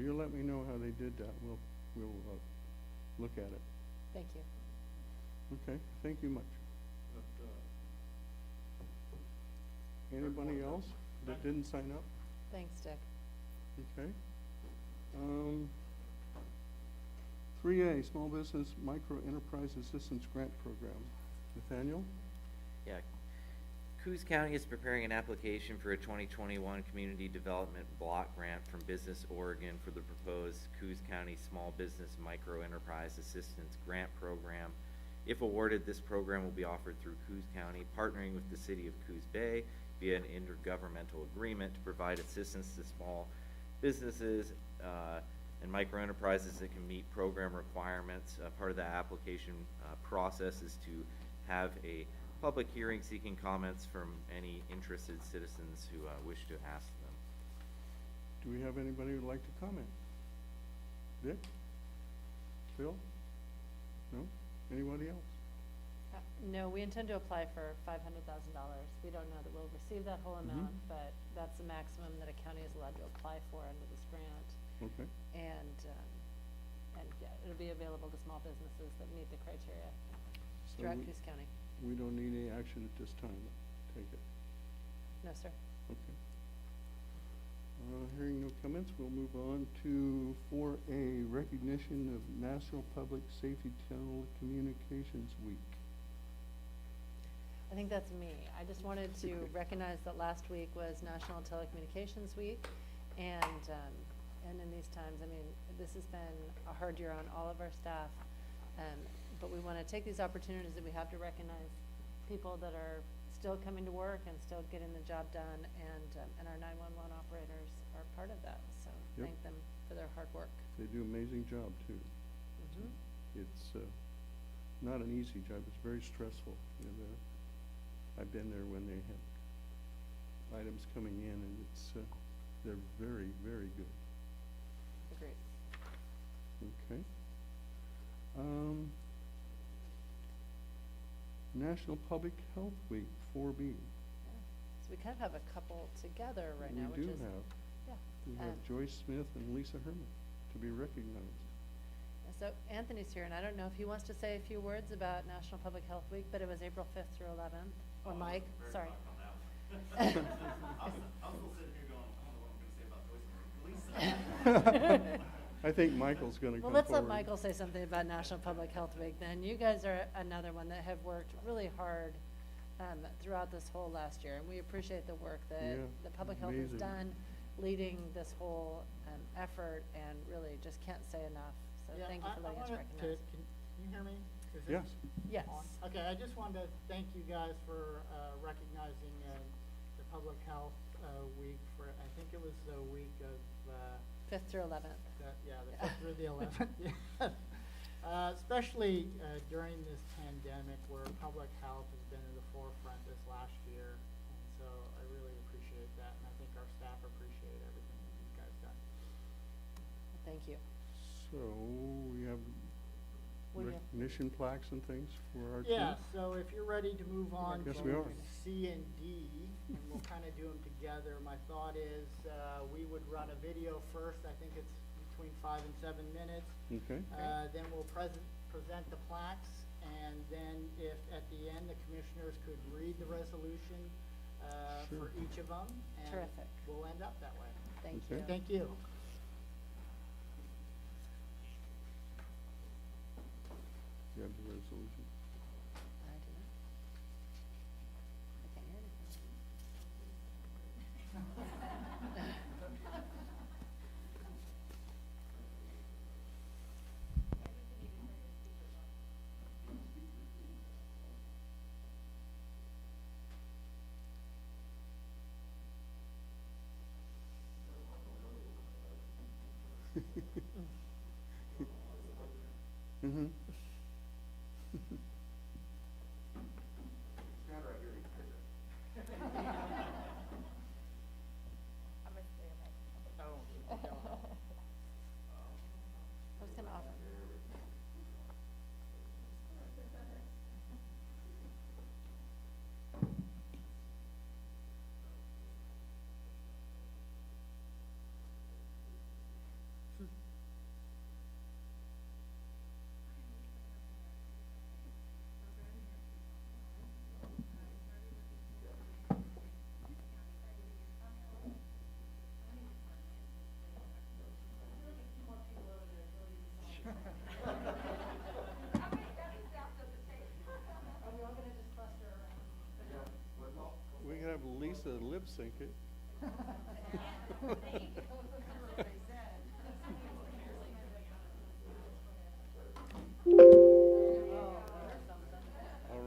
Well, you let me know how they did that. We'll look at it. Thank you. Okay, thank you much. Anybody else that didn't sign up? Thanks, Dick. Okay. 3A, Small Business Micro Enterprise Assistance Grant Program. Nathaniel? Yeah. Coos County is preparing an application for a 2021 Community Development Block Grant from Business Oregon for the proposed Coos County Small Business Micro Enterprise Assistance Grant Program. If awarded, this program will be offered through Coos County, partnering with the City of Coos Bay via an intergovernmental agreement to provide assistance to small businesses and micro enterprises that can meet program requirements. Part of the application process is to have a public hearing seeking comments from any interested citizens who wish to ask them. Do we have anybody who'd like to comment? Dick? Phil? No? Anybody else? No, we intend to apply for $500,000. We don't know that we'll receive that whole amount, but that's the maximum that a county is allowed to apply for under this grant. Okay. And yeah, it'll be available to small businesses that meet the criteria So throughout Coos County. we don't need any action at this time, take it. No, sir. Okay. Hearing no comments, we'll move on to 4A, recognition of National Public Safety Telecommunications Week. I think that's me. I just wanted to recognize that last week was National Telecommunications Week, and in these times, I mean, this has been a hard year on all of our staff, but we want to take these opportunities that we have to recognize people that are still coming to work and still getting the job done, and our 911 operators are part of that. So Yep. thank them for their hard work. They do an amazing job too. Mhm. It's not an easy job. It's very stressful. And, I've been there when they have items coming in, and it's they're very, very good. Agreed. Okay. National Public Health Week, 4B. Yeah. So we kind of have a couple together right now, which We do is have. yeah. We have Joyce Smith and Lisa Herman to be recognized. So Anthony's here, and I don't know if he wants to say a few words about National Public Health Week, but it was April 5th through 11th. Or Mike, sorry. I was still sitting here going, I don't know what I'm gonna say about Joyce and Lisa. I think Michael's going to Well, come let's let forward. Michael say something about National Public Health Week then. You guys are another one that have worked really hard throughout this whole last year, and we appreciate the work that Yeah, the public health has amazing. done, leading this whole effort, and really just can't say enough. So Yeah, thank you for letting us recognize. Can you hear me? Is it Yes. Yes. on? Okay, I just wanted to thank you guys for recognizing the Public Health Week for, I think it was the week of, 5th through 11th. the 5th through the 11th. Especially during this pandemic where public health has been in the forefront this last year. And so I really appreciate that, and I think our staff appreciate everything that you guys done. Thank you. So we have What do you have? recognition plaques and things for our Yeah, team? so if you're ready to move on Yes, to we are. C and D, and we'll kind of do them together. My thought is we would run a video first. I think it's between 5 and 7 minutes. Okay. Then we'll present the plaques, and then if at the end the commissioners could read the resolution Sure. for each of them, and Terrific. we'll end up that way. Thank Okay. you. Thank you. You have the resolution. I do not. I can't hear anything. Mm-hmm. I was gonna offer. sync it. All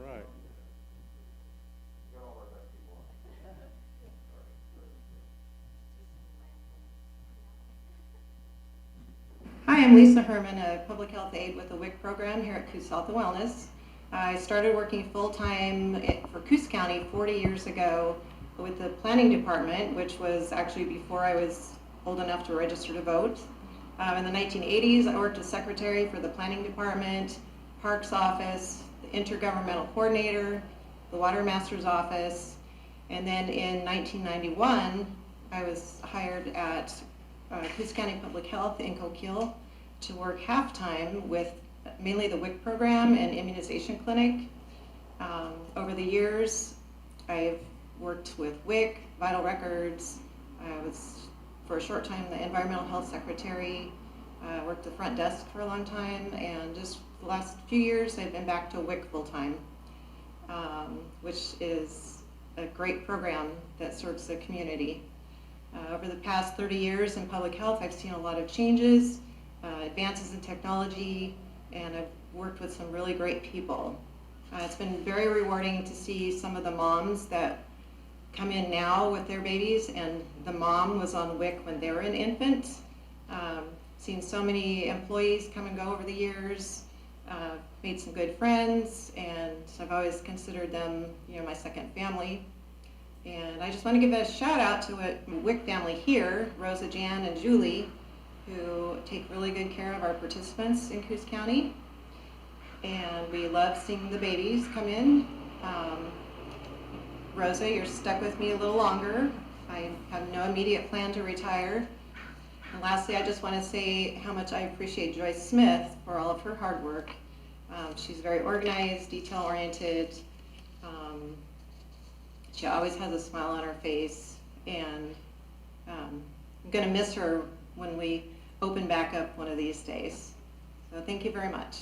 right. Hi, I'm Lisa Herman, a public health aide with the WIC program here at Coos Health and Wellness. I started working full-time for Coos County 40 years ago with the planning department, which was actually before I was old enough to register to vote. In the 1980s, I worked as secretary for the planning department, parks office, the intergovernmental coordinator, the water master's office, and then in 1991, I was hired at Coos County Public Health in Coquille to work half-time with mainly the WIC program and immunization clinic. Over the years, I've worked with WIC, Vital Records. I was, for a short time, the environmental health secretary. Worked the front desk for a long time, and just the last few years, I've been back to WIC full-time, which is a great program that serves the community. Over the past 30 years in public health, I've seen a lot of changes, advances in technology, and I've worked with some really great people. It's been very rewarding to see some of the moms that come in now with their babies, and the mom was on WIC when they were an infant. Seen so many employees come and go over the years, made some good friends, and I've always considered them, my second family. And I just want to give a shout out to a WIC family here, Rosa, Jan, and Julie, who take really good care of our participants in Coos County. And we love seeing the babies come in. Rosa, you're stuck with me a little longer. I have no immediate plan to retire. And lastly, I just want to say how much I appreciate Joyce Smith for all of her hard work. She's very organized, detail-oriented. She always has a smile on her face, and I'm going to miss her when we open back up one of these days. So thank you very much.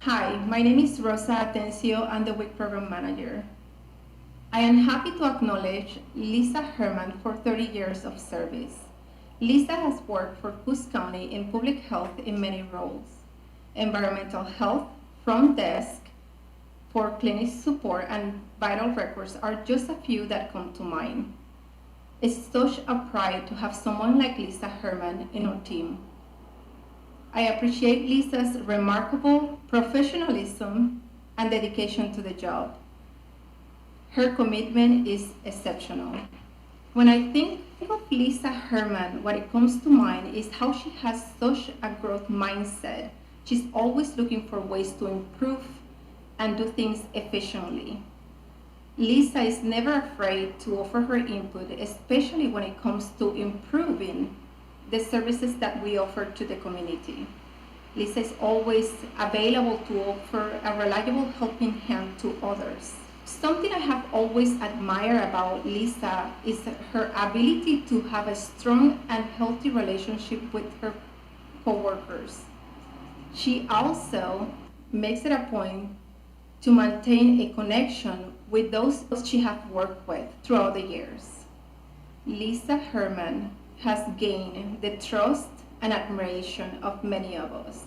Hi, my name is Rosa Atencio. I'm the WIC Program Manager. I am happy to acknowledge Lisa Herman for 30 years of service. Lisa has worked for Coos County in public health in many roles. Environmental health, front desk, for clinic support, and vital records are just a few that come to mind. It's such a pride to have someone like Lisa Herman in our team. I appreciate Lisa's remarkable professionalism and dedication to the job. Her commitment is exceptional. When I think of Lisa Herman, what it comes to mind is how she has such a growth mindset. She's always looking for ways to improve and do things efficiently. Lisa is never afraid to offer her input, especially when it comes to improving the services that we offer to the community. Lisa is always available to offer a reliable helping hand to others. Something I have always admired about Lisa is her ability to have a strong and healthy relationship with her coworkers. She also makes it a point to maintain a connection with those she has worked with throughout the years. Lisa Herman has gained the trust and admiration of many of us.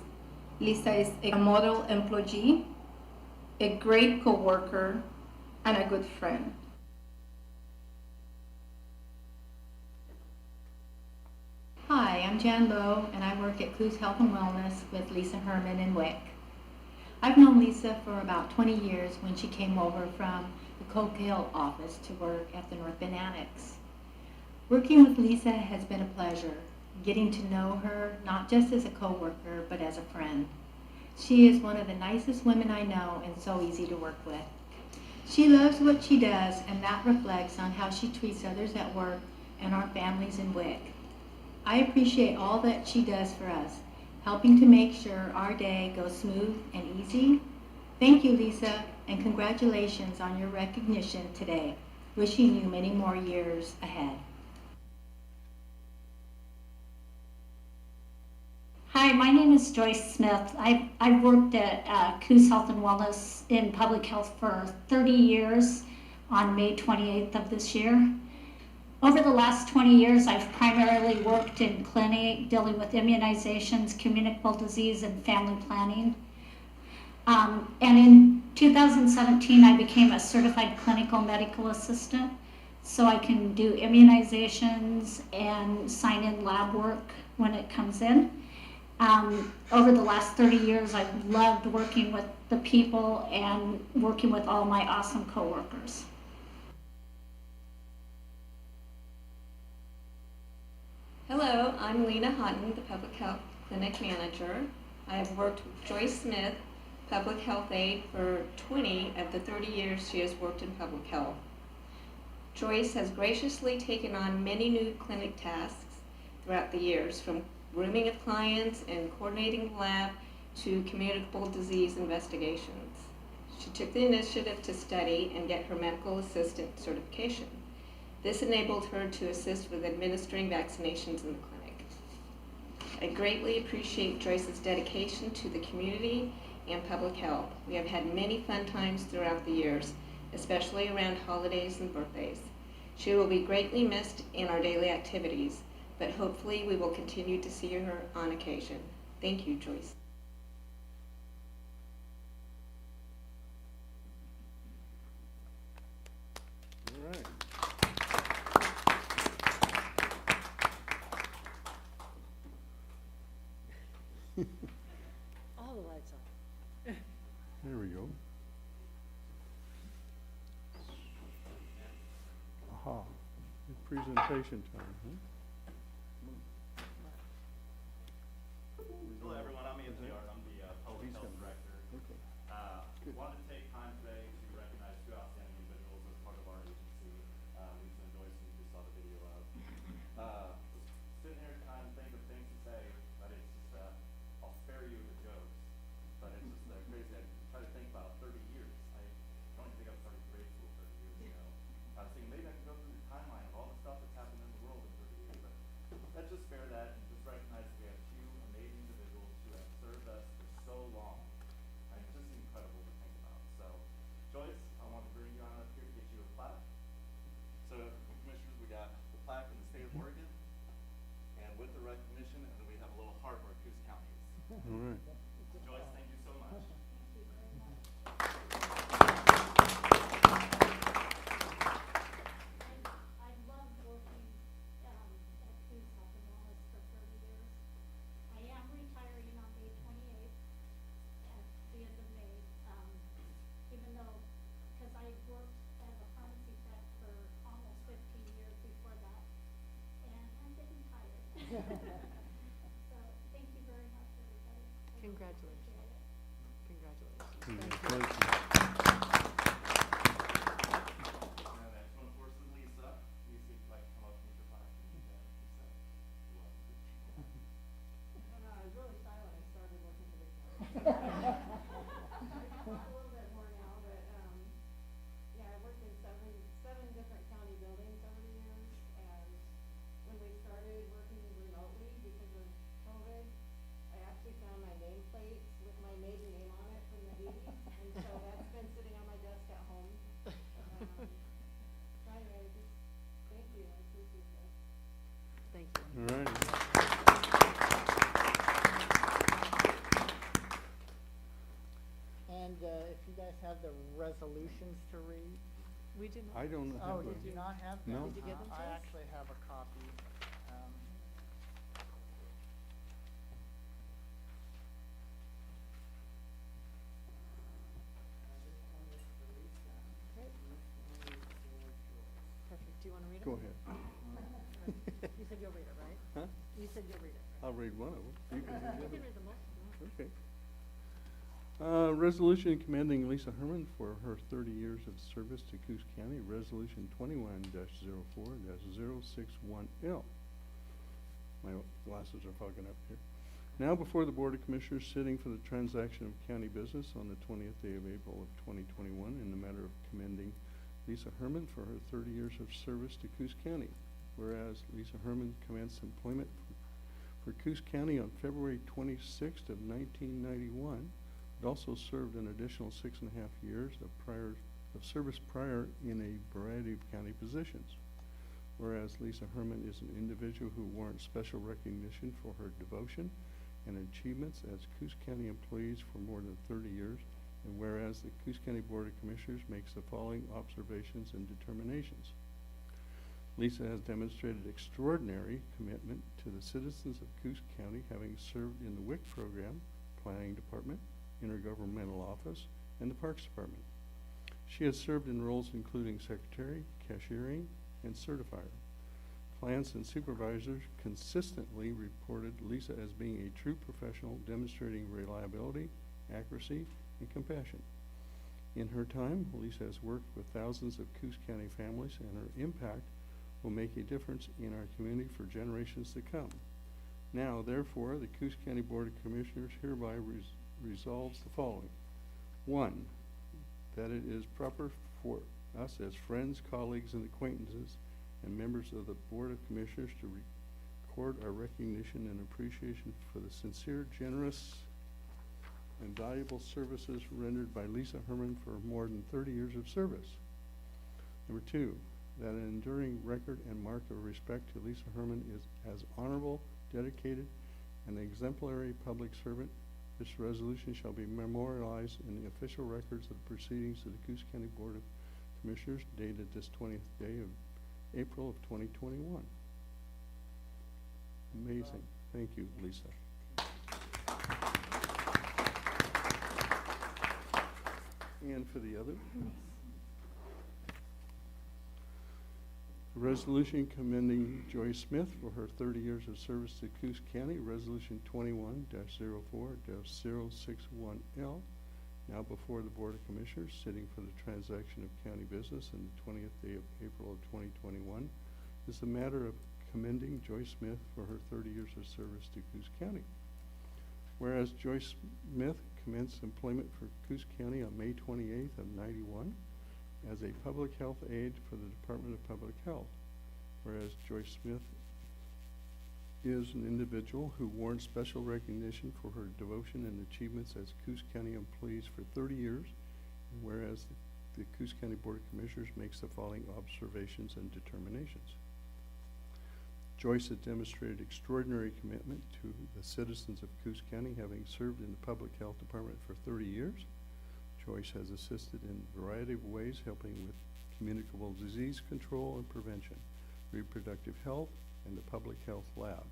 Lisa is a model employee, a great coworker, and a good friend. Hi, I'm Jan Lowe, and I work at Coos Health and Wellness with Lisa Herman and WIC. I've known Lisa for about 20 years when she came over from the Coquille office to work at the North Bend Annex. Working with Lisa has been a pleasure, getting to know her not just as a coworker, but as a friend. She is one of the nicest women I know and so easy to work with. She loves what she does, and that reflects on how she treats others at work and our families in WIC. I appreciate all that she does for us, helping to make sure our day goes smooth and easy. Thank you, Lisa, and congratulations on your recognition today. Wishing you many more years ahead. Hi, Hi, my name is Joyce Smith. I've worked at Coos Health and Wellness in public health for 30 years on May 28th of this year. Over the last 20 years, I've primarily worked in clinic dealing with immunizations, communicable disease, and family planning. And in 2017, I became a certified clinical medical assistant, so I can do immunizations and sign in lab work when it comes in. Over the last 30 years, I've loved working with the people and working with all my awesome coworkers. Hello, I'm Lena Hutton, the Public Health Clinic Manager. I have worked with Joyce Smith, Public Health Aide, for 20 of the 30 years she has worked in public health. Joyce has graciously taken on many new clinic tasks throughout the years, from grooming of clients and coordinating the lab to communicable disease investigations. She took the initiative to study and get her medical assistant certification. This enabled her to assist with administering vaccinations in the clinic. I greatly appreciate Joyce's dedication to the community and public health. We have had many fun times throughout the years, especially around holidays and birthdays. She will be greatly missed in our daily activities, but hopefully we will continue to see her on occasion. Thank you, Joyce. All right. All the lights on. There we go. Aha, good presentation time, huh? Hello, everyone. I'm Anthony Art. I'm the Public Health Director. Okay. Good. Wanted to take time today to recognize two outstanding individuals as part of our agency, Lisa and Joyce, who you just saw the video of. Sitting here trying to think of things to say, but it's just, I'll spare you the jokes, but it's just crazy. I try to think about 30 years. I don't even think I started grade school 30 years ago. I was thinking maybe I can go through the timeline of all the stuff that's happened in the world in 30 years, but let's just spare that and just recognize we have two amazing individuals who have served us for so long. And it's just incredible to think about. So, Joyce, I want to bring you on up here to get you a plaque. So, commissioners, we got the plaque in the state of Oregon, and with the recognition, and then we have a little heart where Coos County is. All right. Joyce, thank you so much. I've loved working at Coos Health and Wellness for 30 years. I am retiring on May 28th at the end of May, even though, because I worked as a pharmacy tech for almost 15 years before that, and I'm getting tired. So thank you very much, everybody. I really Congratulations. appreciate it. Congratulations. Thank you. Congratulations. And I just want to force Lisa. Lisa, if you'd like to come up and meet your plaque. Lisa, you're welcome. I was really shy when I started working for the county. I talk a little bit more now, but, yeah, I worked in seven different county buildings over the years, and when we started working remotely because of COVID, I actually found my nameplate with my maiden name on it from the 80s, and so that's been sitting on my desk at home. So anyway, just thank you, I appreciate this. Thank you. All right. And if you guys have the resolutions to read. We did not. I don't have Oh, a. did you not have them? No. Did you give them to I us? actually have a copy. This one is for Lisa. Okay. This one is for Joyce. Perfect. Do you want to read it? Go ahead. You said you'll read it, right? Huh? You said you'll read it, right? I'll read one of them. You can read the You other. can read them both. No. Okay. Resolution commending Lisa Herman for her 30 years of service to Coos County, Resolution 21-04-061L. My glasses are fogging up here. Now before the Board of Commissioners sitting for the transaction of county business on the 20th day of April of 2021 in the matter of commending Lisa Herman for her 30 years of service to Coos County. Whereas Lisa Herman commenced employment for for Coos County on February 26th of 1991, but also served an additional 6.5 years of service prior in a variety of county positions. Whereas Lisa Herman is an individual who warrants special recognition for her devotion and achievements as Coos County employees for more than 30 years, and whereas the Coos County Board of Commissioners makes the following observations and determinations. Lisa has demonstrated extraordinary commitment to the citizens of Coos County, having served in the WIC program, Planning Department, Intergovernmental Office, and the Parks Department. She has served in roles including secretary, cashiering, and certifier. Clients and supervisors consistently reported Lisa as being a true professional, demonstrating reliability, accuracy, and compassion. In her time, Lisa has worked with thousands of Coos County families, and her impact will make a difference in our community for generations to come. Now, therefore, the Coos County Board of Commissioners hereby resolves the following. 1, that it is proper for us as friends, colleagues, and acquaintances and members of the Board of Commissioners to record our recognition and appreciation for the sincere, generous, and valuable services rendered by Lisa Herman for more than 30 years of service. Number 2, that an enduring record and mark of respect to Lisa Herman is as honorable, dedicated, and exemplary public servant. This resolution shall be memorialized in the official records of the proceedings of the Coos County Board of Commissioners dated this 20th day of April of 2021. Amazing. Thank you, Lisa. And for the other, a resolution commending Joy Smith for her 30 years of service to Coos County, Resolution 21-04-061L, now before the Board of Commissioners, sitting for the transaction of county business on the 20th day of April of 2021, is a matter of commending Joy Smith for her 30 years of service to Coos County. Whereas Joy Smith commenced employment for Coos County on May 28th of 91 as a public health aide for the Department of Public Health. Whereas Joy Smith is an individual who warrants special recognition for her devotion and achievements as Coos County employees for 30 years, and whereas the Coos County Board of Commissioners makes the following observations and determinations. Joyce has demonstrated extraordinary commitment to the citizens of Coos County, having served in the Public Health Department for 30 years. Joyce has assisted in a variety of ways, helping with communicable disease control and prevention, reproductive health, and the public health lab.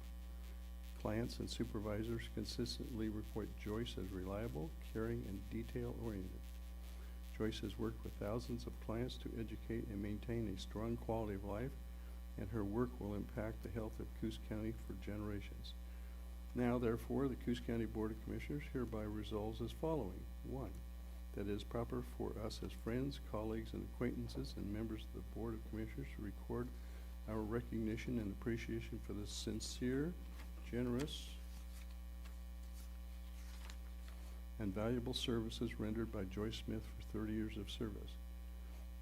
Clients and supervisors consistently report Joyce as reliable, caring, and detail-oriented. Joyce has worked with thousands of clients to educate and maintain a strong quality of life, and her work will impact the health of Coos County for generations. Now, therefore, the Coos County Board of Commissioners hereby resolves as following. 1, that it is proper for us as friends, colleagues, and acquaintances and members of the Board of Commissioners to record our recognition and appreciation for the sincere, generous, and valuable services rendered by Joy Smith for 30 years of service.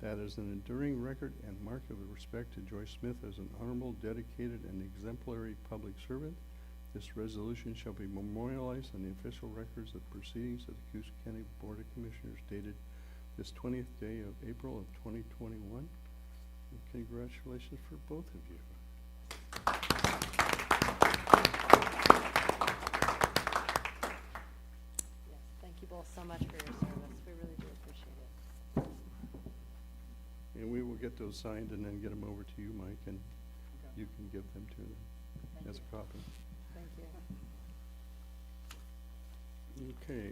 That is an enduring record and mark of respect to Joy Smith as an honorable, dedicated, and exemplary public servant. This resolution shall be memorialized in the official records of proceedings of the Coos County Board of Commissioners dated this 20th day of April of 2021. And congratulations for both of you. Yes, thank you both so much for your service. We really do appreciate it. And we will get those signed and then get them over to you, Mike, and Okay. you can give them to them Thank as you. a copy. Thank you. Okay,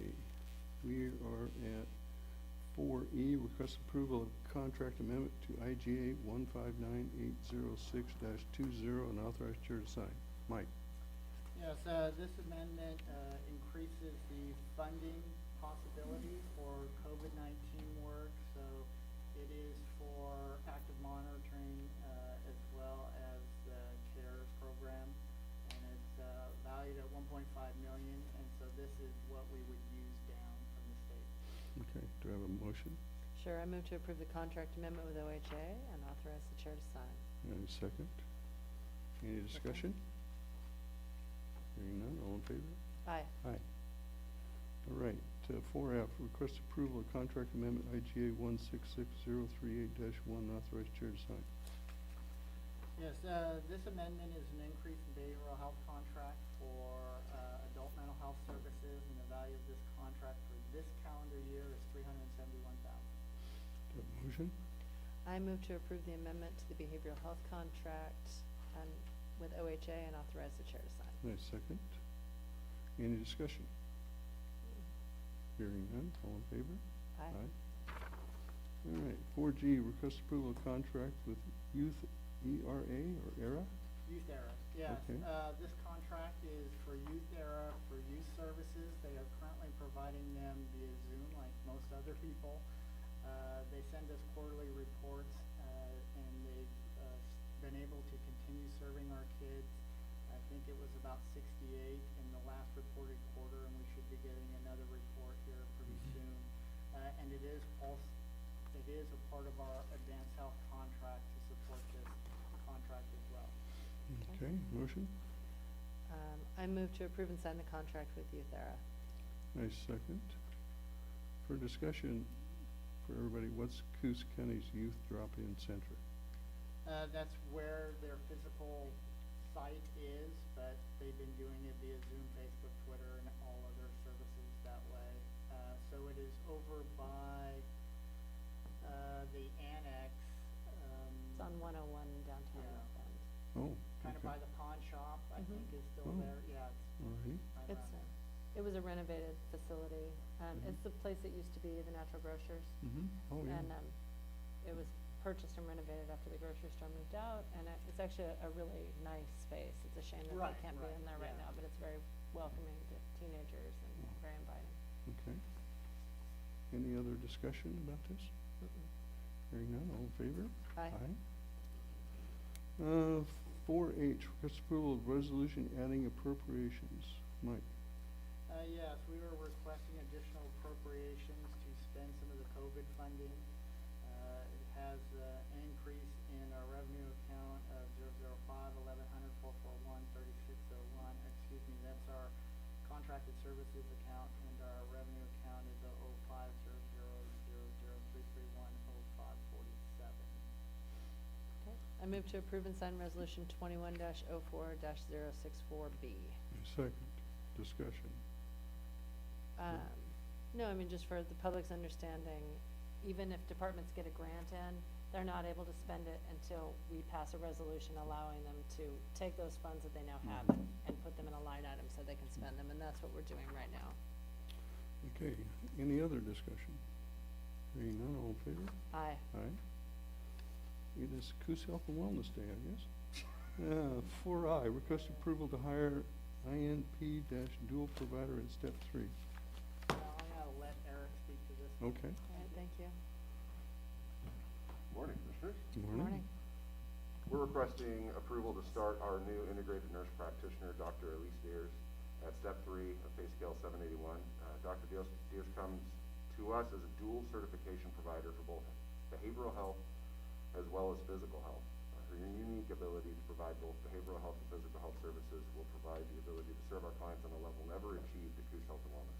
we are at 4E, request approval of contract amendment to IGA 159806-20 and authorize chair to sign. Mike. Yes, this amendment increases the funding possibility for COVID-19 work, so it is for active monitoring as well as the CARES program, and it's valued at 1.5 million, and so this is what we would use down from the state. Okay, do I have a motion? Sure, I move to approve the contract amendment with OHA and authorize the chair to sign. And a second? Any discussion? Hearing none, all in favor? Aye. Aye. All right, 4F, request approval of contract amendment IGA 166038-1, authorized chair to sign. Yes, this amendment is an increase in behavioral health contract for adult mental health services, and the value of this contract for this calendar year is $371,000. Do I have a motion? I move to approve the amendment to the behavioral health contract with OHA and authorize the chair to sign. I second. Any discussion? Hearing none, all in favor? Aye. All right, 4G, request approval of contract with Youth ERA or ERA? Youth Era, yes. Okay. This contract is for Youth Era for youth services. They are currently providing them via Zoom like most other people. They send us quarterly reports, and they've been able to continue serving our kids. I think it was about 68 in the last reported quarter, and we should be getting another report here pretty soon. And it is a part of our advanced health contract to support this contract as well. Okay, motion? I move to approve and sign the contract with Youth Era. I second. For discussion, for everybody, what's Coos County's Youth Drop-In Center? That's where their physical site is, but they've been doing it via Zoom, Facebook, Twitter, and all other services that way. So it is over by the annex. It's on 101 downtown Yeah. North Bend. Oh, Kind of okay. by the pawn shop, I Mhm. think is still Oh. there. Yeah. All right. It was a renovated facility. Mhm. It's the place that used to be the Natural Grocers. Mm-hmm. Oh, yeah. And it was purchased and renovated after the grocery store moved out, and it's actually a really nice space. It's a shame that Right, they can't be right, in there right yeah. now, but it's very welcoming to teenagers and very inviting. Okay. Any other discussion about this? Hearing none, all in favor? Aye. 4H, request approval of resolution adding appropriations. Mike? Yes, we were requesting additional appropriations to spend some of the COVID funding. It has an increase in our revenue account of 005-1100-441-3601. Excuse me, that's our contracted services account, and our revenue account is 0500003310547. Okay. I move to approve and sign resolution 21-04-064B. Second. Discussion. No, I mean, just for the public's understanding, even if departments get a grant in, they're not able to spend it until we pass a resolution allowing them to take those funds that they now have and put them in a line item so they can spend them, and that's what we're doing right now. Okay, any other discussion? Hearing none, all in favor? Aye. Aye. It is Coos Health and Wellness Day, I guess. 4I, request approval to hire INP-dual provider at step 3. Now, I'm gonna let Eric speak to this. Okay. All right, thank you. Morning, Commissioners. Morning. We're requesting approval to start our new integrated nurse practitioner, Dr. Elise Deers, at step 3 of pay scale 781. Dr. Deers comes to us as a dual certification provider for both behavioral health as well as physical health. Her unique ability to provide both behavioral health and physical health services will provide the ability to serve our clients on a level never achieved at Coos Health and Wellness.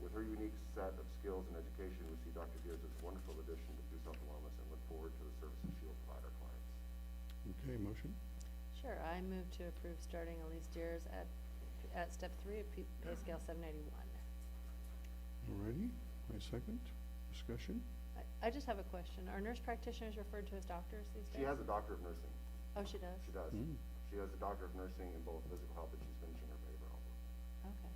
With her unique set of skills and education, we see Dr. Deers as a wonderful addition to Coos Health and Wellness and look forward to the services she will provide our clients. Okay, motion? Sure, I move to approve starting Elise Deers at step 3 of pay scale 781. Alrighty, I second. Discussion? I just have a question. Are nurse practitioners referred to as doctors these days? She has a doctor of nursing. Oh, she does? She does. Mm. She has a doctor of nursing in both physical health, and she's finishing her behavioral health. Okay.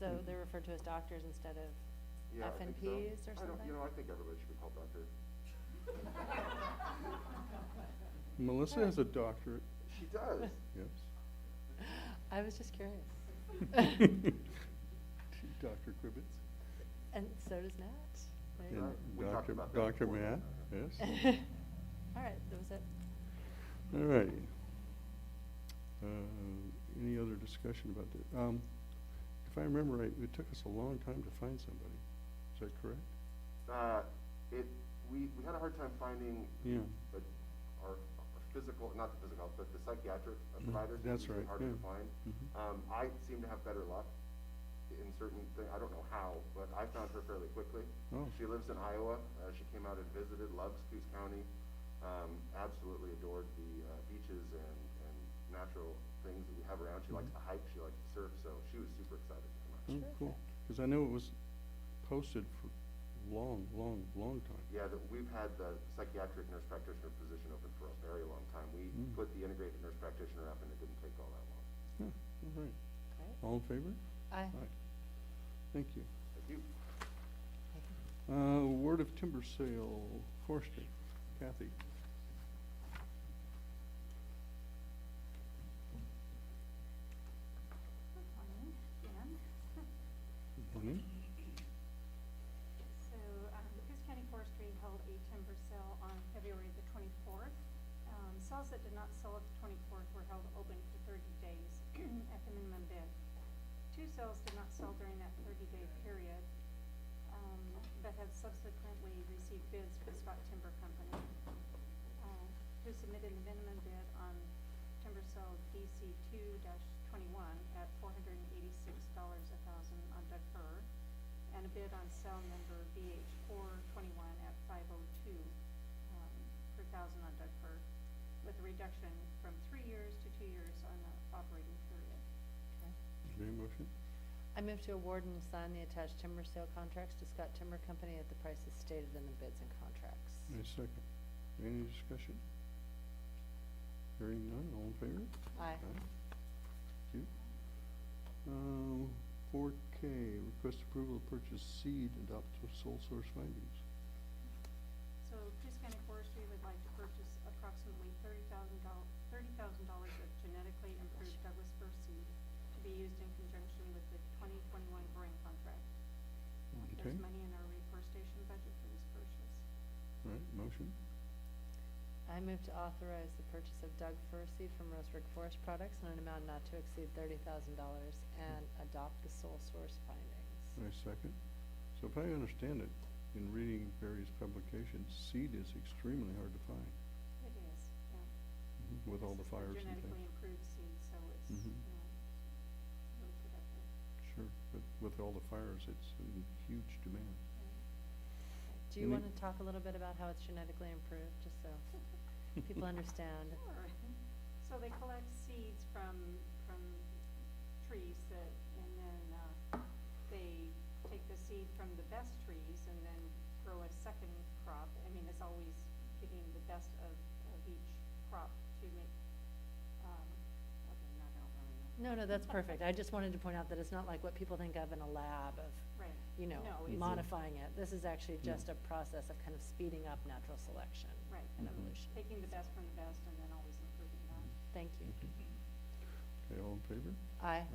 So they're referred to as doctors instead of Yeah, I think so. FNPs or something? I think everybody should be called doctor. Melissa has a doctorate. She does. Yes. I was just curious. Dr. Cribbets. And so does Nat. There you And We talked about that Dr. before. Matt, yes. go. All right, that was it. Alrighty. Any other discussion about that? If I remember right, it took us a long time to find somebody. Is that correct? We had a hard time finding, Yeah. but our physical, not the physical, but the psychiatric providers. are That's usually right, harder to yeah. find. Mhm. I seem to have better luck in certain things. I don't know how, but I found her fairly quickly. Oh. She lives in Iowa. She came out and visited, loves Coos County, absolutely adored the beaches and natural things that we have around. She likes to hike, she likes to surf, so she was super excited to come out. Oh, cool. Because I know it was posted for long time. Yeah, we've had the psychiatric nurse practitioner position open for a very long time. We put the integrated nurse practitioner up and it didn't take all that long. Yeah, all right. Great. All in favor? Aye. Thank you. Thank you. Award of timber sale, forestry. Kathy. Good morning, Dan. Good morning. So, Coos County Forestry held a timber sale on February the 24th. Sales that did not sell at the 24th were held open for 30 days at the minimum bid. 2 sales did not sell during that 30-day period, but have subsequently received bids for Scott Timber Company, who submitted the minimum bid on timber sale DC 2-21 at $486 a thousand on Doug Fir, and a bid on sale number BH 421 at $502 per thousand on Doug Fir, with a reduction from 3 years to 2 years on the operating period. Okay. Is there a motion? I move to award and sign the attached timber sale contracts to Scott Timber Company at the prices stated in the bids and contracts. I second. Any discussion? Hearing none, all in favor? Aye. Thank you. 4K, request approval to purchase seed, adopt sole source findings. So Coos County Forestry would like to purchase approximately $30,000 of genetically improved Douglas fir seed to be used in conjunction with the 2021 growing contract. Okay. There's money in our reforestation budget for this purchase. All right, motion. I move to authorize the purchase of Doug fir seed from Roseburg Forest Products in an amount not to exceed $30,000 and adopt the sole source findings. I second. So if I understand it, in reading various publications, seed is extremely hard to find It is, yeah. with all the This is fires and genetically things. improved seed, so it's, Mhm. really productive. Sure, but with all the fires, it's in huge demand. Do you Any- want to talk a little bit about how it's genetically improved, just so people understand? Sure. So they collect seeds from trees that, and then, they take the seed from the best trees and then grow a second crop. I mean, it's always getting the best of each crop to make, okay, no, I don't really know. No, that's perfect. I just wanted to point out that it's not like what people think of in a lab of, Right. you know, No, it's- modifying it. This is actually just a process of kind of speeding up natural selection. Right. And evolution. Taking the best from the best and then always improving that. Thank you. Okay, all in favor? Aye.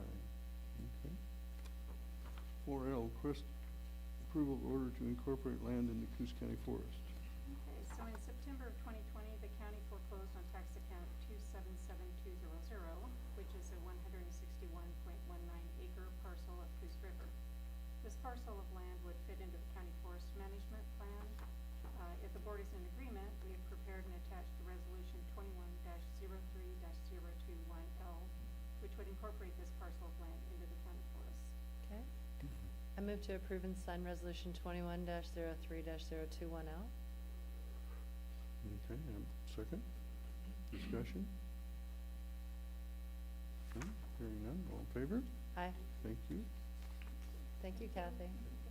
Okay. 4L, request approval of order to incorporate land in the Coos County Forest. Okay, so in September of 2020, the county foreclosed on tax account 277200, which is a 161.19 acre parcel of Coos River. This parcel of land would fit into the county forest management plan. If the board is in agreement, we have prepared and attached the resolution 21-03-021L, which would incorporate this parcel of land into the county forest. Okay. I move to approve and sign resolution 21-03-021L. Okay, second. Discussion? No, hearing none, all in favor? Aye. Thank you. Thank you, Kathy.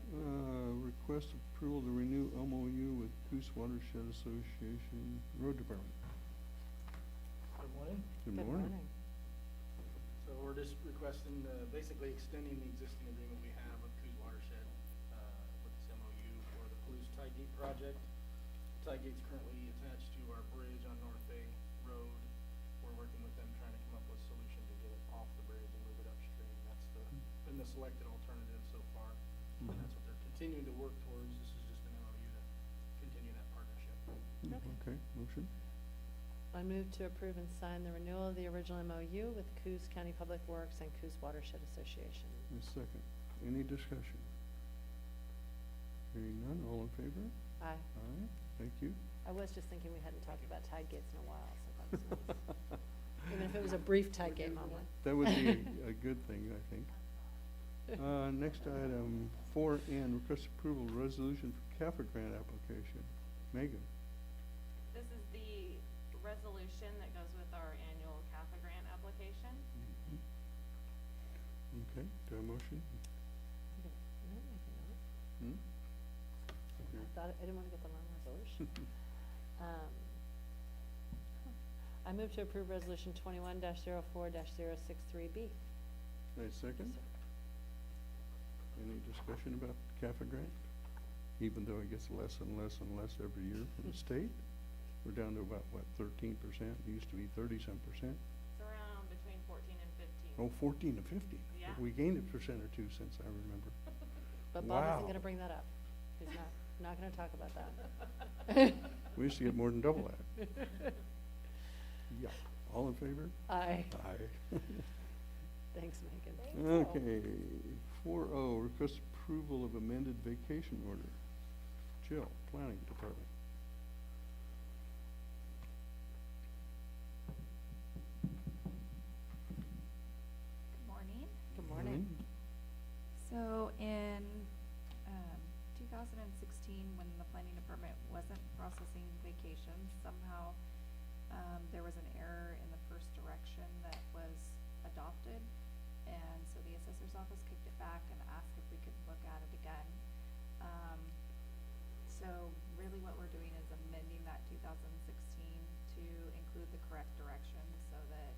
Request approval to renew MOU with Coos Watershed Association Road Department. Good morning. Good morning. So we're just requesting, basically extending the existing agreement we have with Coos Watershed, with this MOU for the Palouse Tie Gate project. Tie Gate's currently attached to our bridge on North Bay Road. We're working with them, trying to come up with a solution to get it off the bridge and move it upstream. That's been the selected alternative so far. And that's what they're continuing to work towards. This is just an MOU to continue that partnership. Okay, motion. I move to approve and sign the renewal of the original MOU with Coos County Public Works and Coos Watershed Association. A second. Any discussion? Hearing none, all in favor? Aye. Aye, thank you. I was just thinking we hadn't talked about tide gates in a while, so that was nice. Even if it was a brief tide gate moment. That would be a good thing, I think. Next item, 4N, request approval resolution for CAFA grant application. Megan? This is the resolution that goes with our annual CAFA grant application. Okay, do I have a motion? No, I think not. Hmm? I thought, I didn't want to get the wrong resolution. I move to approve resolution 21-04-063B. Wait a second. Any discussion about CAFA grant? Even though it gets less and less and less every year from the state? We're down to about, what, 13%? It used to be 30-some percent. It's around between 14 and 15. Oh, 14 to 50. Yeah. We gained a percent or two since I remember. But Bob Wow. isn't gonna bring that up. He's not gonna talk about that. We used to get more than double that. Yeah. All in favor? Aye. Aye. Thanks, Megan. Okay, 4O, request approval of amended vacation order. Jill, Planning Department. Good morning. Good morning. So in 2016, when the planning department wasn't processing vacations, somehow there was an error in the first direction that was adopted. And so the assessor's office kicked it back and asked if we could look at it again. So really what we're doing is amending that 2016 to include the correct direction so that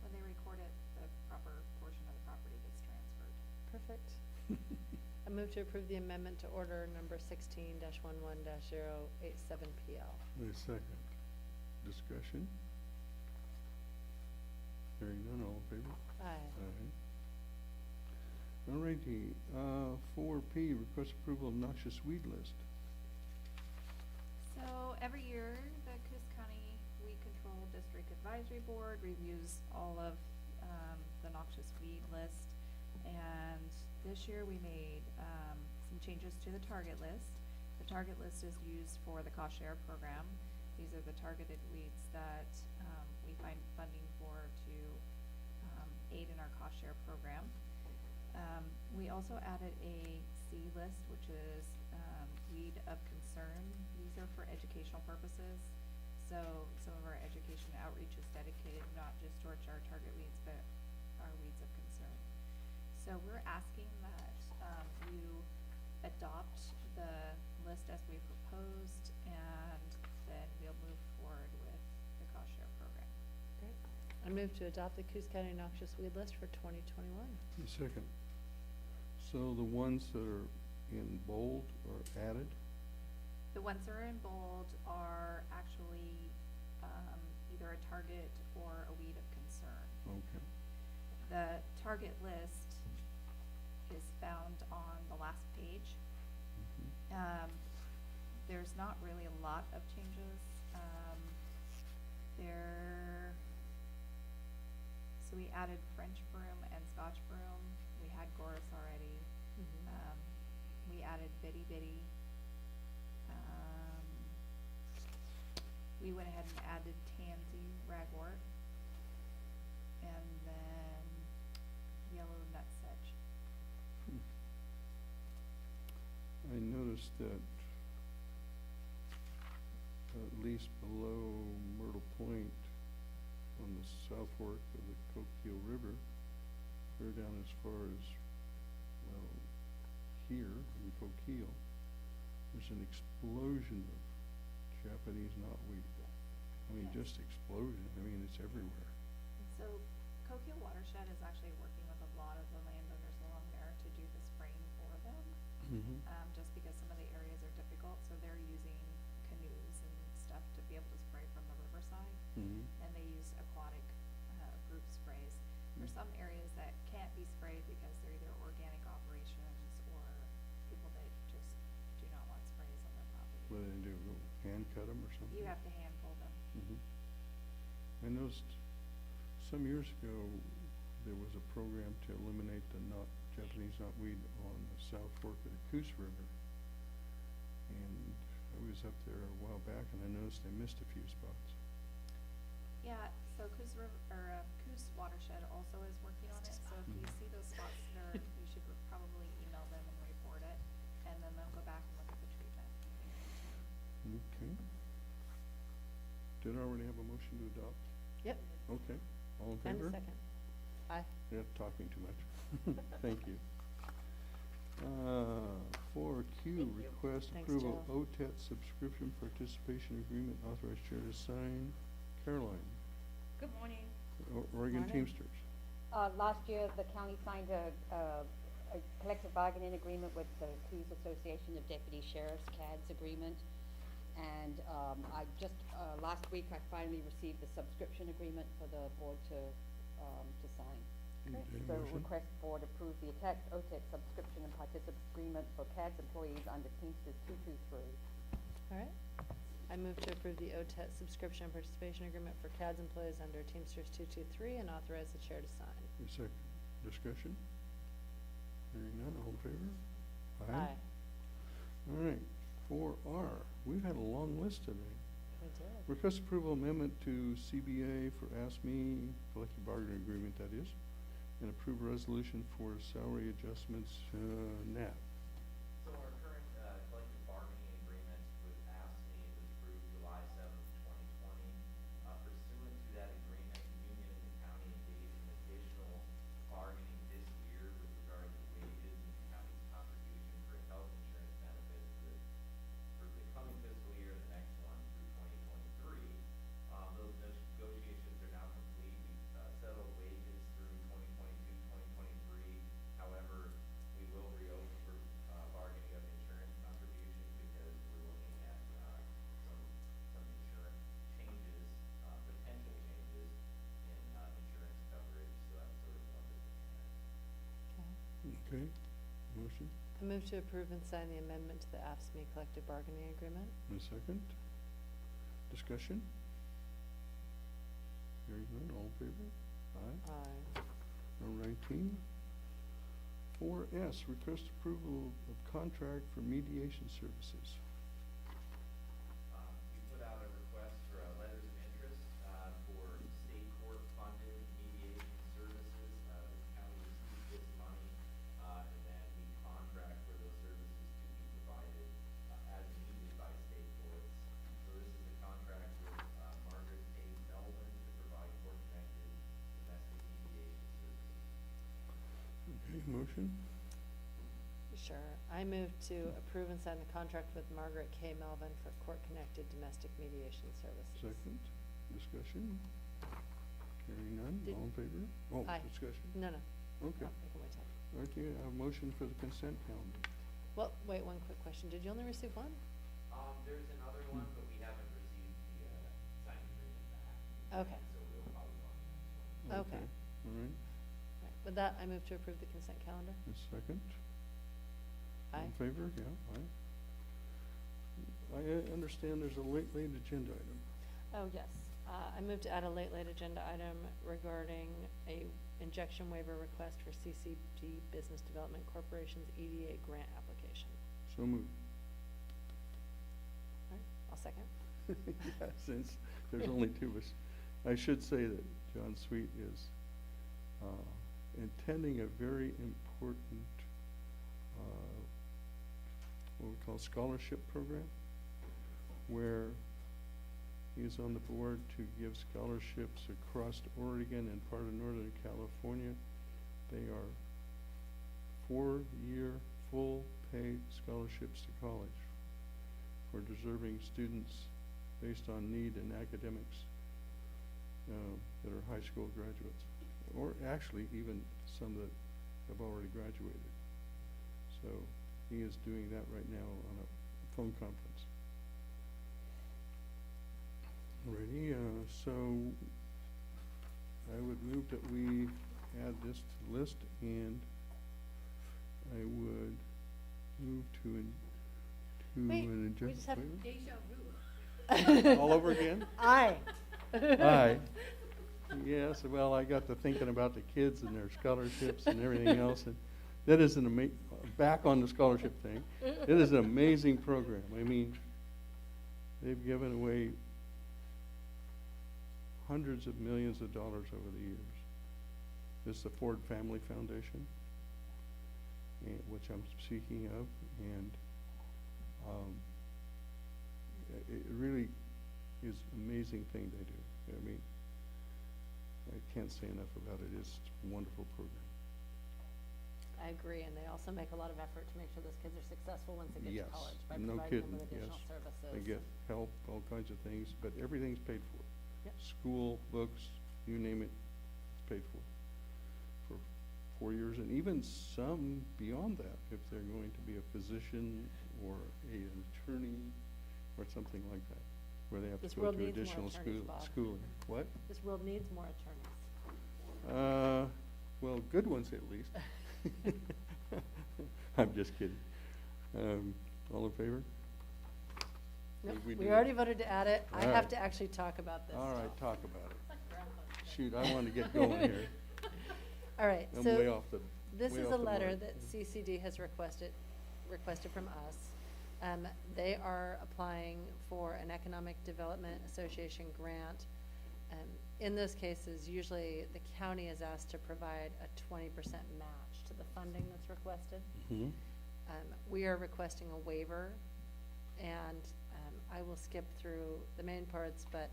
when they record it, the proper portion of the property gets transferred. Perfect. I move to approve the amendment to order number 16-11-087PL. Wait a second. Discussion? Hearing none, all in favor? Aye. Aye. Alrighty, 4P, request approval of noxious weed list. So every year, the Coos County Weed Control District Advisory Board reviews all of the noxious weed list. And this year we made some changes to the target list. The target list is used for the cost share program. These are the targeted weeds that we find funding for to aid in our cost share program. We also added a C list, which is weed of concern. These are for educational purposes. So some of our education outreach is dedicated not just towards our target weeds, but our weeds of concern. So we're asking that you adopt the list as we proposed, and then we'll move forward with the cost share program. Great. I move to adopt the Coos County noxious weed list for 2021. A second. So the ones that are in bold are added? The ones that are in bold are actually either a target or a weed of concern. Okay. The target list is found on the last page. Mhm. There's not really a lot of changes. So we added French broom and Scotch broom. We had Goris already. We added bitty bitty. We went ahead and added tansy, ragwort, and then yellow nutsedge. I noticed that at least below Myrtle Point on the south fork of the Coquille River, clear down as far as, well, here in Coquille, there's an explosion of Japanese knotweed. I mean, Yes. just explosion. I mean, it's everywhere. So Coquille Watershed is actually working with a lot of the landowners along there to do the spraying for them. Mm-hmm. Just because some of the areas are difficult, so they're using canoes and stuff to be able to spray from the riverside. Mm-hmm. And they use aquatic group sprays. There's some areas that can't be sprayed because they're either organic operations or people that just do not want sprays on their property. What do they do? Go hand cut them or something? You have to hand pull them. Mm-hmm. I noticed some years ago there was a program to eliminate the Japanese knotweed on the south fork of the Coos River. And I I was up there a while back and I noticed they missed a few spots. Yeah, so Coos Coos Watershed also is working on it, so if you see those spots that are, you should probably email them and report it, and then they'll go back and look at the treatment. Okay. Did I already have a motion to adopt? Yep. Okay, all in And favor? a second. Aye. You're talking too much. Thank you. 4Q, request Thanks, approval Joe. OTET subscription participation agreement, authorized chair to sign. Caroline, Good morning. Oregon Morning. Teamsters. Last year, the county signed a collective bargaining agreement with the Coos Association of Deputy Sheriffs, CADS agreement. And last week, I finally received the subscription agreement for the board to sign. Okay, So motion. request board approve the OTET subscription and participant agreement for CADS employees under Teamsters 223. All right. I move to approve the OTET subscription and participation agreement for CADS employees under Teamsters 223 and authorize the chair to sign. A second, discussion? Hearing none, all in favor? Aye. All right, 4R, we've had a long list today. We did. Request approval amendment to CBA for ASME, collective bargaining agreement that is, and approve resolution for salary adjustments, NAP. So our current collective bargaining agreement with ASME was approved July 7th, 2020. Pursuant to that agreement, the union and the county engaged in additional bargaining this year with regard to wages and the county's contribution for health insurance benefits for the coming fiscal year and the next one through 2023. Those negotiations are now complete. We've settled wages through 2022, 2023. However, we will reopen for bargaining of insurance contributions because we're looking at some insurance changes, potential changes in insurance coverage. So that's sort of what we're looking at. Okay. Okay, motion, I move to approve and sign the amendment to the AFSCME collective bargaining agreement. and a second. Discussion? Hearing none, all in favor? Aye. Aye. All righty. 4S, request approval of contract for mediation services. We put out a request for letters of interest for state court funded mediation services. The county receives this money and then we contract for those services to be provided as needed by state courts. So this is a contract with Margaret A. Melvin to provide court-connected domestic mediation services. Okay, motion, Sure. I move to approve and sign the contract with Margaret K. Melvin for court-connected domestic mediation services. second. Discussion? Hearing none, Did- all in favor? Oh, Aye. discussion. No, no. Okay. Oh, we can wait till. Okay, I have a motion for the consent calendar. Well, wait, one quick question. Did you only receive one? There's another one, but we haven't received the signed agreement back. Okay. So we'll probably go on the next one. Okay. All right, Right. With that, I move to approve the consent calendar. a second. All Aye. in favor? Yeah, aye. I understand there's a late agenda item. Oh, yes. I move to add a late agenda item regarding a injection waiver request for CCD Business Development Corporation's EDA grant application. So moved. All right, I'll second. Yeah, since there's only two of us. I should say that John Sweet is intending a very important what we call scholarship program, where he is on the board to give scholarships across Oregon and part of Northern California. They are 4-year full paid scholarships to college for deserving students based on need and academics that are high school graduates, or actually even some that have already graduated. So he is doing that right now on a phone conference. Alrighty, so I would move that we add this to the list, and I would move to Wait, an we agenda. just have Deja vu. All over again? Aye. Aye. Yes, well, I got to thinking about the kids and their scholarships and everything else, and that is back on the scholarship thing. It is an amazing program. I mean, They've given away hundreds of millions of dollars over the years. This is the Ford Family Foundation, which I'm speaking of, and it really is an amazing thing they do. I mean, I can't say enough about it. It's a wonderful program. I agree, and they also make a lot of effort to make sure those kids are successful once they get Yes, to college by no providing them kidding, with additional yes. services. They get help, all kinds of things, but everything's paid for. Yep. School, books, you name it, it's paid for 4 years, and even some beyond that, if they're going to be a physician or an attorney or something like that, where they have This to go world to needs more additional attorneys, Bob. schooling. What? This world needs more attorneys. Well, good ones at least. I'm just kidding. All in favor? Nope, We we do already it. voted to add it. I All have right. to actually talk about this. All right, still. talk about it. Shoot, I want to get going here. All right, I'm so way off the- this way is off a the letter mark. that CCD has requested from us. They are applying for an Economic Development Association grant. In those cases, usually the county is asked to provide a 20% match to the funding that's requested. Mhm. We are requesting a waiver, and I will skip through the main parts, but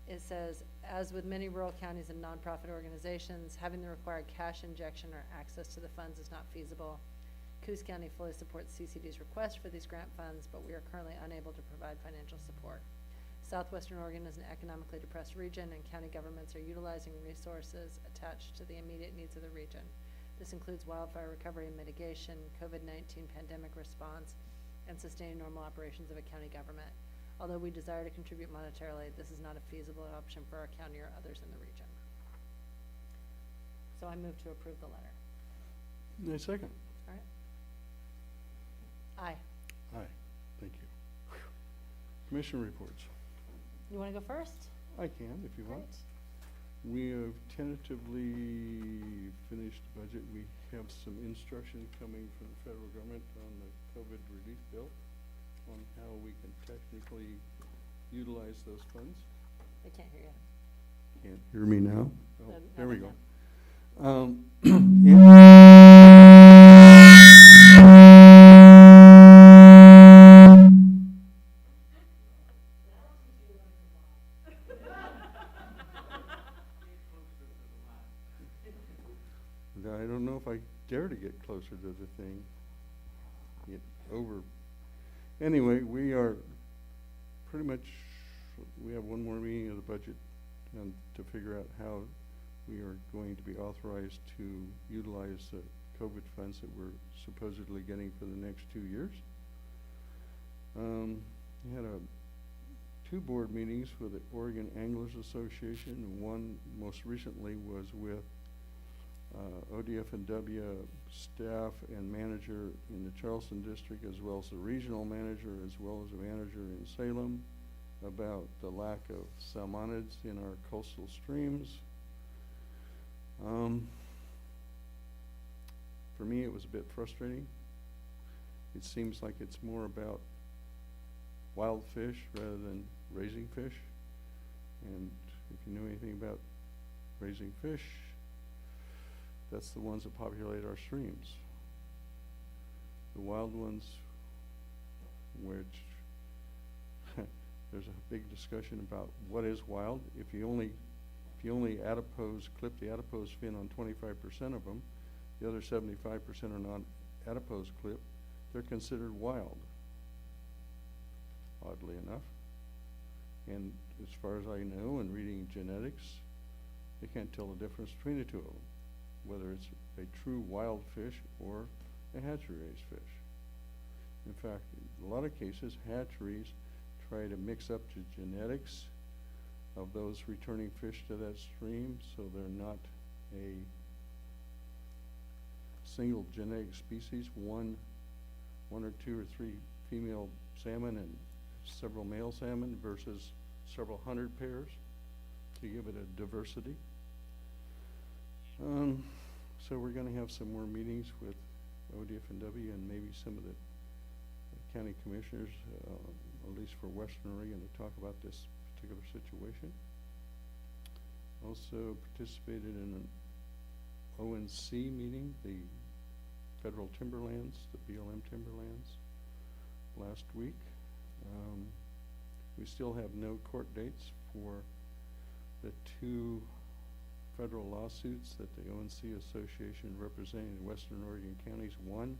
it says, as with many rural counties and nonprofit organizations, having the required cash injection or access to the funds is not feasible. Coos County fully supports CCD's request for these grant funds, but we are currently unable to provide financial support. Southwestern Oregon is an economically depressed region, and county governments are utilizing resources attached to the immediate needs of the region. This includes wildfire recovery and mitigation, COVID-19 pandemic response, and sustaining normal operations of a county government. Although we desire to contribute monetarily, this is not a feasible option for our county or others in the region. So I move to approve the letter. A second. All right. Aye. Aye, thank you. Commission reports. You want to go first? I can, if you want. Great. We have tentatively finished the budget. We have some instruction coming from the federal government on the COVID relief bill on how we can technically utilize those funds. They can't hear you. Can't hear me now? Oh, No, there we now go. I don't know if I dare to get closer to the thing. Get over. Anyway, we are pretty much, we have one more meeting of the budget to figure out how we are going to be authorized to utilize the COVID funds that we're supposedly getting for the next 2 years. We had two board meetings with the Oregon Anglers Association, and one most recently was with ODF&W staff and manager in the Charleston district, as well as the regional manager, as well as a manager in Salem, about the lack of salmonids in our coastal streams. For me, it was a bit frustrating. It seems like it's more about wild fish rather than raising fish. And if you know anything about raising fish, that's the ones that populate our streams. The wild ones, which there's a big discussion about what is wild. If you only clip the adipose fin on 25% of them, the other 75% are non-adipose clip, they're considered wild, oddly enough. And as far as I know, in reading genetics, they can't tell the difference between the two of them, whether it's a true wild fish or a hatchery-raised fish. In fact, in a lot of cases, hatcheries try to mix up the genetics of those returning fish to that stream, so they're not a single genetic species, one or two or three female salmon and several male salmon versus several hundred pairs to give it a diversity. So we're going to have some more meetings with ODF&W and maybe some of the County Commissioners, at least for Western Oregon, to talk about this particular situation. Also participated in an ONC meeting, the Federal Timberlands, the BLM Timberlands, last week. We still have no court dates for the 2 federal lawsuits that the ONC Association representing the Western Oregon counties won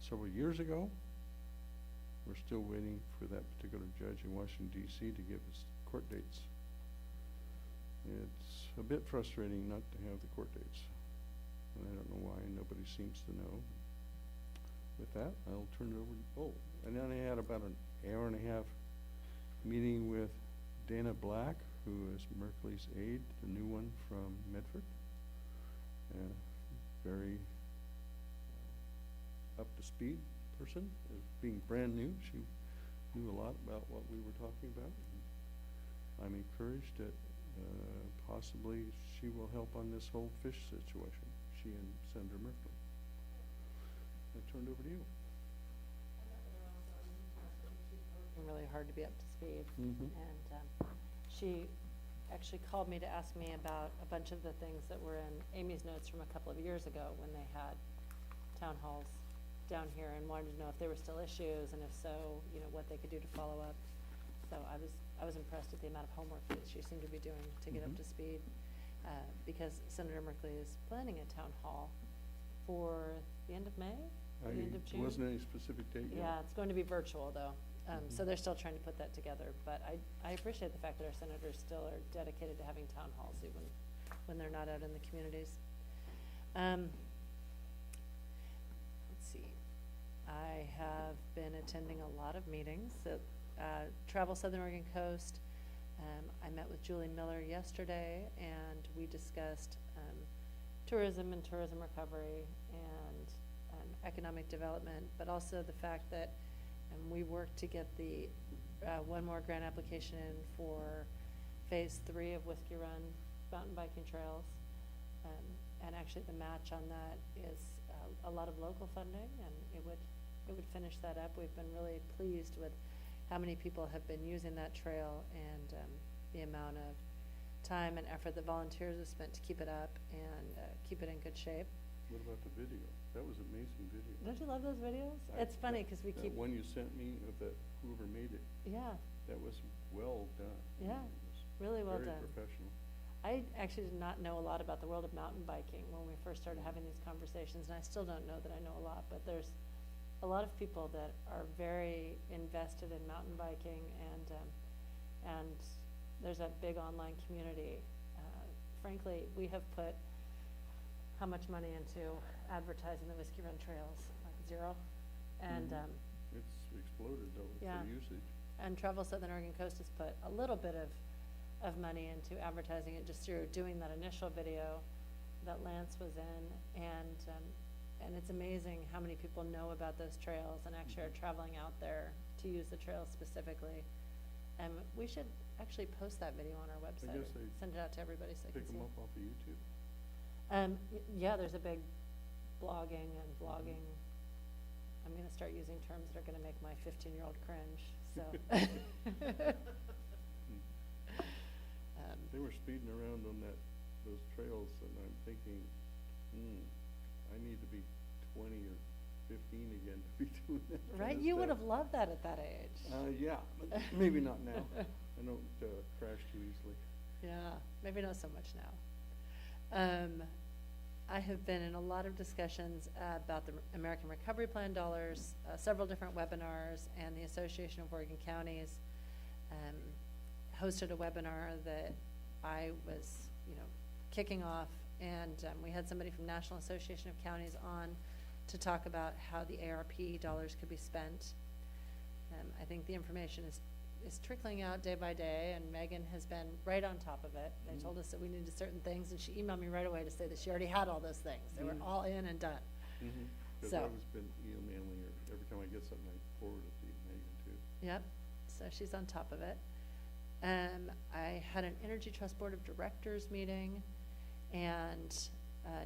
several years ago. We're still waiting for that particular judge in Washington, D.C. to give us court dates. It's a bit frustrating not to have the court dates, and I don't know why. Nobody seems to know. With that, I'll turn it over to, and then I had about an hour and a half meeting with Dana Black, who is Merkley's aide, the new one from Medford. Very up to speed person, being brand new. She knew a lot about what we were talking about. I'm encouraged that possibly she will help on this whole fish situation, she and Senator Merkley. I turned over to you. Really hard to be up to speed. Mhm. And she actually called me to ask me about a bunch of the things that were in Amy's notes from a couple of years ago when they had town halls down here, and wanted to know if there were still issues, and if so, you know, what they could do to follow up. So I was impressed at the amount of homework that she seemed to be doing to get up to speed, because Senator Merkley is planning a town hall for the end of May, the end of June. Wasn't any specific date yet? Yeah, it's going to be virtual though. So they're still trying to put that together, but I appreciate the fact that our senators still are dedicated to having town halls even when they're not out in the communities. Let's see, I have been attending a lot of meetings at Travel Southern Oregon Coast. I met with Julie Miller yesterday, and we discussed tourism and tourism recovery and economic development, but also the fact that we worked to get the one more grant application in for phase 3 of Whiskey Run mountain biking trails. And actually the match on that is a lot of local funding, and it would finish that up. We've been really pleased with how many people have been using that trail, and the amount of time and effort that volunteers have spent to keep it up and keep it in good shape. What about the video? That was amazing video. Don't you love those videos? It's funny because we keep. That one you sent me of that, whoever made it. Yeah. That was well done. Yeah, It was really well done. Very professional. I actually did not know a lot about the world of mountain biking when we first started having these conversations, and I still don't know that I know a lot, but there's a lot of people that are very invested in mountain biking, and there's a big online community. Frankly, we have put how much money into advertising the Whiskey Run trails? Like 0. And it's exploded though, yeah. for usage. And Travel Southern Oregon Coast has put a little bit of money into advertising it just through doing that initial video that Lance was in, and it's amazing how many people know about those trails and actually are traveling out there to use the trails specifically. And we should actually post that video on our website. I guess they send it out to everybody so they can pick see. them up off of YouTube. Yeah, there's a big blogging and vlogging. I'm gonna start using terms that are gonna make my 15-year-old cringe, so. They were speeding around on those trails, and I'm thinking, I need to be 20 or 15 again to be doing that. Right, you would have loved that at that age. Yeah, but maybe not now. I don't crash too easily. Yeah, maybe not so much now. I have been in a lot of discussions about the American Recovery Plan dollars, several different webinars, and the Association of Oregon Counties hosted a webinar that I was, kicking off, and we had somebody from National Association of Counties on to talk about how the ARP dollars could be spent. I think the information is trickling out day by day, and Megan has been right on top of it. They told us that we needed certain things, and she emailed me right away to say that she already had all those things. They were all in and done. Because So. I've been emailing her. Every time I get something, I forward it to Megan too. Yep, so she's on top of it. I had an Energy Trust Board of Directors meeting, and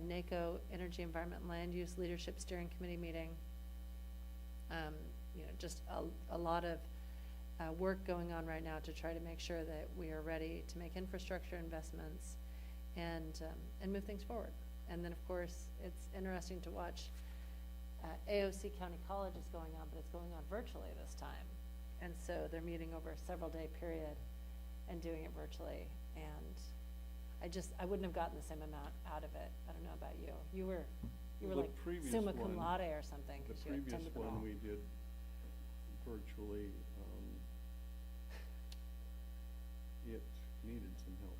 NACO Energy Environment and Land Use Leadership Steering Committee meeting. you know, just a lot of work going on right now to try to make sure that we are ready to make infrastructure investments and move things forward. And then, of course, it's interesting to watch, AOC County College is going on, but it's going on virtually this time. And so they're meeting over a several-day period and doing it virtually. And I wouldn't have gotten the same amount out of it. I don't know about you. You were The like previous summa cum one- laude or something, The 'cause you previous attended them all. one we did virtually, it needed some help.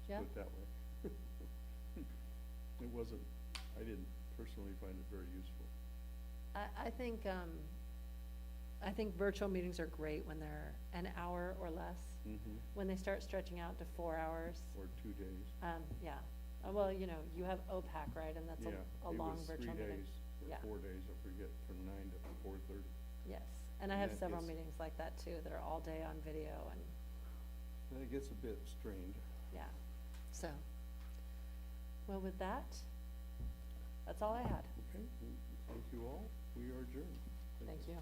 Yeah? Let's put it that way. It wasn't, I didn't personally find it very useful. I think virtual meetings are great when they're an hour or less. Mm-hmm. When they start stretching out to 4 hours, Or 2 days. yeah. Well, you know, you have OPAC, right, and that's Yeah, a long virtual It was 3 meeting. days, Yeah. or 4 days, I forget, from 9 to 4:30. Yes, and I have that several gets- meetings like that too, that are all day on video and, Then it gets a bit strained. yeah, so. Well, with that, that's all I had. Okay, thank you all. We are adjourned. Thank you.